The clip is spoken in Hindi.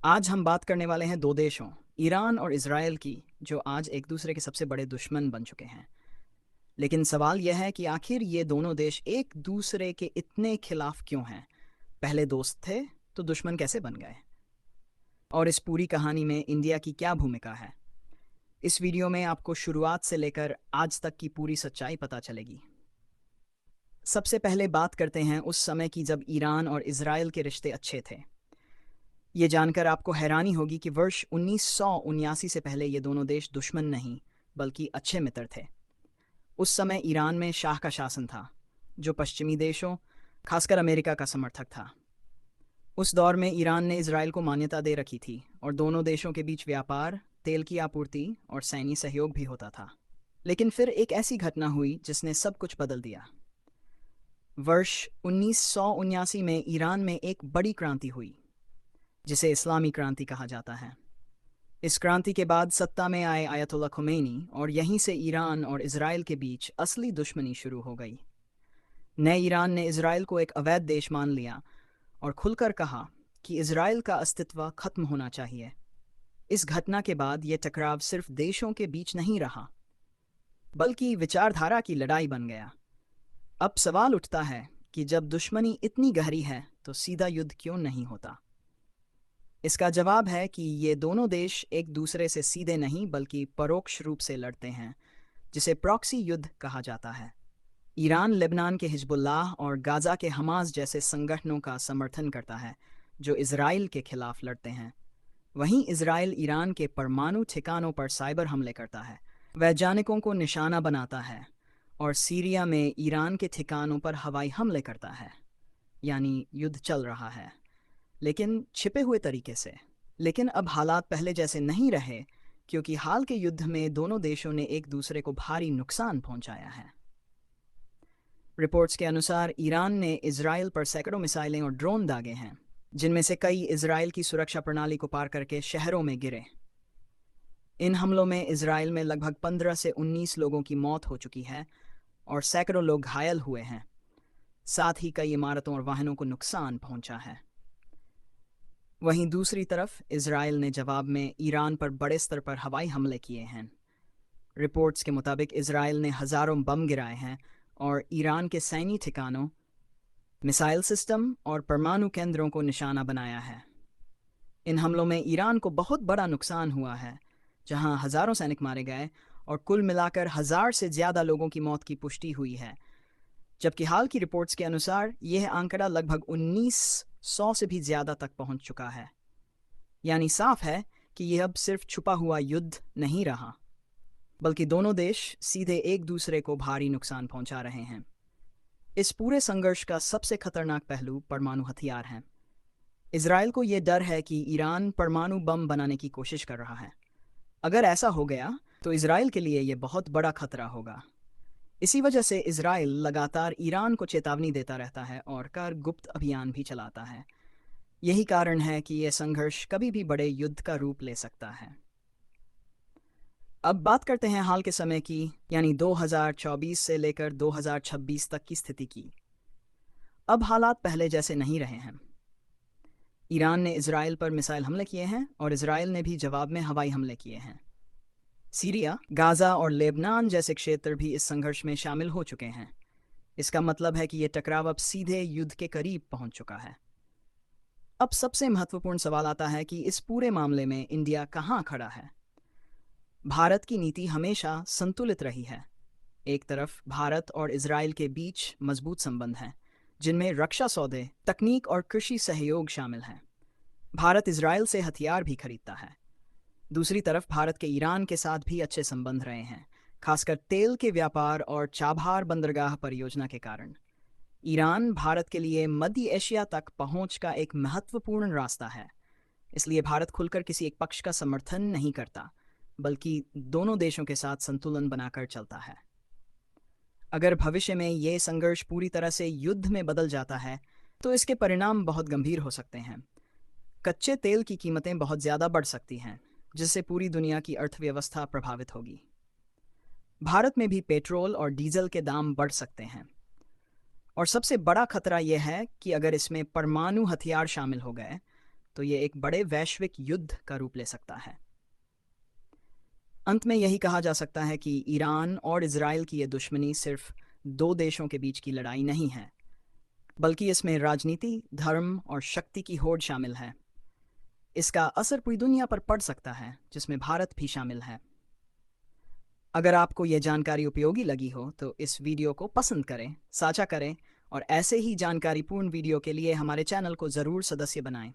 आज हम बात करने वाले हैं दो देशों, ईरान और इज़राइल की, जो आज एक दूसरे के सबसे बड़े दुश्मन बन चुके हैं। लेकिन सवाल यह है कि आखिर ये दोनों देश एक दूसरे के इतने खिलाफ क्यों हैं? पहले दोस्त थे, तो दुश्मन कैसे बन गए? और इस पूरी कहानी में इंडिया की क्या भूमिका है? इस वीडियो में आपको शुरुआत से लेकर आज तक की पूरी सच्चाई पता चलेगी। सबसे पहले बात करते हैं उस समय की जब ईरान और इज़राइल के रिश्ते अच्छे थे। ये जानकर आपको हैरानी होगी कि वर्ष 1979 से पहले ये दोनों देश दुश्मन नहीं, बल्कि अच्छे मित्र थे। उस समय ईरान में शाह का शासन था, जो पश्चिमी देशों, खासकर अमेरिका का समर्थक था। उस दौर में ईरान ने इजराइल को मान्यता दे रखी थी और दोनों देशों के बीच व्यापार, तेल की आपूर्ति और सैन्य सहयोग भी होता था। लेकिन फिर एक ऐसी घटना हुई जिसने सब कुछ बदल दिया। वर्ष 1979 में ईरान में एक बड़ी क्रांति हुई, जिसे इस्लामी क्रांति कहा जाता है। इस क्रांति के बाद सत्ता में आए आयतुल्ला खुमैनी और यहीं से ईरान और इजराइल के बीच असली दुश्मनी शुरू हो गई। नए ईरान ने इजराइल को एक अवैध देश मान लिया और खुलकर कहा कि इजराइल का अस्तित्व खत्म होना चाहिए। इस घटना के बाद ये टकराव सिर्फ देशों के बीच नहीं रहा, बल्कि विचारधारा की लड़ाई बन गया। अब सवाल उठता है कि जब दुश्मनी इतनी गहरी है तो सीधा युद्ध क्यों नहीं होता? इसका जवाब है कि ये दोनों देश एक दूसरे से सीधे नहीं बल्कि परोक्ष रूप से लड़ते हैं, जिसे प्रॉक्सी युद्ध कहा जाता है। ईरान लेबनान के हिजबुल्लाह और गाज़ा के हमास जैसे संगठनों का समर्थन करता है, जो इजराइल के खिलाफ लड़ते हैं। वहीं इजराइल ईरान के परमाणु ठिकानों पर साइबर हमले करता है, वैज्ञानिकों को निशाना बनाता है और सीरिया में ईरान के ठिकानों पर हवाई हमले करता है। यानी युद्ध चल रहा है, लेकिन छिपे हुए तरीके से। लेकिन अब हालात पहले जैसे नहीं रहे, क्योंकि हाल के युद्ध में दोनों देशों ने एक दूसरे को भारी नुकसान पहुंचाया है। रिपोर्ट्स के अनुसार ईरान ने इजराइल पर सैकड़ों मिसाइलें और ड्रोन दागे हैं, जिनमें से कई इजराइल की सुरक्षा प्रणाली को पार करके शहरों में गिरे। इन हमलों में इजराइल में लगभग 15 से 19 लोगों की मौत हो चुकी है और सैकड़ों लोग घायल हुए हैं। साथ ही कई इमारतों और वाहनों को नुकसान पहुंचा है। वहीं दूसरी तरफ इजराइल ने जवाब में ईरान पर बड़े स्तर पर हवाई हमले किए हैं। रिपोर्ट्स के मुताबिक इजराइल ने हज़ारों बम गिराए हैं और ईरान के सैन्य ठिकानों, मिसाइल सिस्टम और परमाणु केंद्रों को निशाना बनाया है। इन हमलों में ईरान को बहुत बड़ा नुकसान हुआ है, जहां हज़ारों सैनिक मारे गए और कुल मिलाकर 1,000 से ज़्यादा लोगों की मौत की पुष्टि हुई है। जबकि हाल की रिपोर्ट्स के अनुसार यह आंकड़ा लगभग 1,900 से भी ज़्यादा तक पहुंच चुका है। यानी साफ है कि यह अब सिर्फ छुपा हुआ युद्ध नहीं रहा, बल्कि दोनों देश सीधे एक दूसरे को भारी नुकसान पहुंचा रहे हैं। इस पूरे संघर्ष का सबसे खतरनाक पहलू परमाणु हथियार है। इजराइल को यह डर है कि ईरान परमाणु बम बनाने की कोशिश कर रहा है। अगर ऐसा हो गया तो इजराइल के लिए यह बहुत बड़ा खतरा होगा। इसी वजह से इजराइल लगातार ईरान को चेतावनी देता रहता है और कर गुप्त अभियान भी चलाता है। यही कारण है कि यह संघर्ष कभी भी बड़े युद्ध का रूप ले सकता है। अब बात करते हैं हाल के समय की, यानी 2024 से लेकर 2026 तक की स्थिति की। अब हालात पहले जैसे नहीं रहे हैं। ईरान ने इजराइल पर मिसाइल हमले किए हैं और इजराइल ने भी जवाब में हवाई हमले किए हैं। सीरिया, गाज़ा और लेबनान जैसे क्षेत्र भी इस संघर्ष में शामिल हो चुके हैं। इसका मतलब है कि यह टकराव अब सीधे युद्ध के करीब पहुंच चुका है। अब सबसे महत्वपूर्ण सवाल आता है कि इस पूरे मामले में इंडिया कहां खड़ा है। भारत की नीति हमेशा संतुलित रही है। एक तरफ भारत और इजराइल के बीच मजबूत संबंध हैं, जिनमें रक्षा सौदे, तकनीक और कृषि सहयोग शामिल हैं। भारत इजराइल से हथियार भी खरीदता है। दूसरी तरफ भारत के ईरान के साथ भी अच्छे संबंध रहे हैं, खासकर तेल के व्यापार और चाबहार बंदरगाह परियोजना के कारण। ईरान भारत के लिए मध्य एशिया तक पहुंच का एक महत्वपूर्ण रास्ता है। इसलिए भारत खुलकर किसी एक पक्ष का समर्थन नहीं करता, बल्कि दोनों देशों के साथ संतुलन बनाकर चलता है। अगर भविष्य में ये संघर्ष पूरी तरह से युद्ध में बदल जाता है, तो इसके परिणाम बहुत गंभीर हो सकते हैं। कच्चे तेल की कीमतें बहुत ज़्यादा बढ़ सकती हैं, जिससे पूरी दुनिया की अर्थव्यवस्था प्रभावित होगी। भारत में भी पेट्रोल और डीजल के दाम बढ़ सकते हैं। और सबसे बड़ा खतरा यह है कि अगर इसमें परमाणु हथियार शामिल हो गए, तो ये एक बड़े वैश्विक युद्ध का रूप ले सकता है। अंत में यही कहा जा सकता है कि ईरान और इजराइल की ये दुश्मनी सिर्फ दो देशों के बीच की लड़ाई नहीं है, बल्कि इसमें राजनीति, धर्म और शक्ति की होड़ शामिल है। इसका असर पूरी दुनिया पर पड़ सकता है, जिसमें भारत भी शामिल है। अगर आपको यह जानकारी उपयोगी लगी हो तो इस वीडियो को पसंद करें, साझा करें और ऐसे ही जानकारीपूर्ण वीडियो के लिए हमारे चैनल को ज़रूर सदस्य बनाएं।